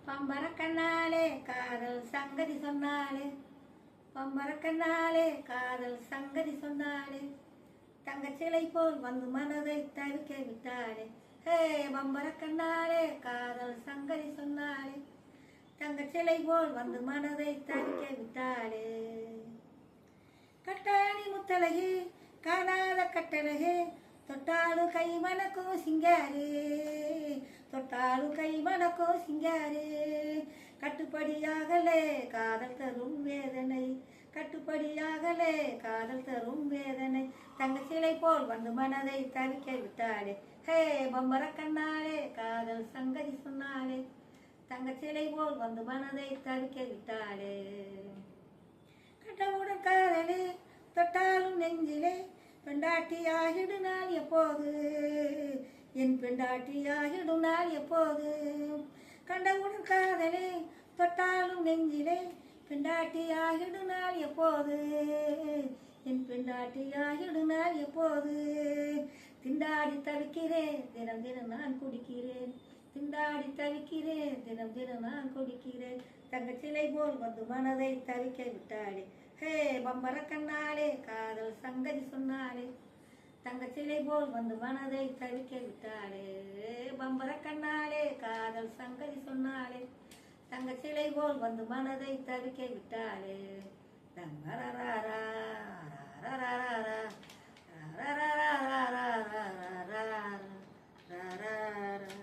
பம்பர கண்ணாலே காதல் சங்கதி சொன்னாலே, பம்பர கண்ணாலே காதல் சங்கதி சொன்னாலே, தங்கச்சிலை போல் வந்து மனதை தவிக்க விட்டாளே. ஹே பம்பர கண்ணாலே காதல் சங்கதி சொன்னாலே, தங்கச்சிலை போல் வந்து மனதை தவிக்க விட்டாளே. கட்டாணி முத்தழகே காணாத கட்டழகே, தொட்டாலும் கை மணக்கும் சிங்காரே, தொட்டாலும் கை மணக்கும் சிங்காரே. கட்டுப்படியாகலே காதல் தரும் வேதனை, கட்டுப்படியாகலே காதல் தரும் வேதனை, தங்கச்சிலை போல் வந்து மனதை தவிக்க விட்டாளே. ஹே பம்பர கண்ணாலே காதல் சங்கதி சொன்னாலே, தங்கச்சிலை போல் வந்து மனதை தவிக்க விட்டாளே. கட்டவுடன் காதலே தொட்டாலும் நெஞ்சிலே, பெண்டாட்டி ஆகிடுநாள் எப்போது, என் பெண்டாட்டி ஆகிடுநாள் எப்போது. கண்டவுடன் காதலே தொட்டாலும் நெஞ்சிலே, பெண்டாட்டி ஆகிடுநாள் எப்போது, என் பெண்டாட்டி ஆகிடுநாள் எப்போது. திண்டாடி தவிக்கிறேன் தினம் தினம் நான் குடிக்கிறேன், திண்டாடி தவிக்கிறேன் தினம் தினம் நான் குடிக்கிறேன், தங்கச்சிலை போல் வந்து மனதை தவிக்க விட்டாளே. ஹே பம்பர கண்ணாலே காதல் சங்கதி சொன்னாலே, தங்கச்சிலை போல் வந்து மனதை தவிக்க விட்டாளே. பம்பர கண்ணாலே காதல் சங்கதி சொன்னாலே, தங்கச்சிலை போல் வந்து மனதை தவிக்க விட்டாளே. தங்கரரரா ரரரரா ரரரரா ரரரரா ரரரரா.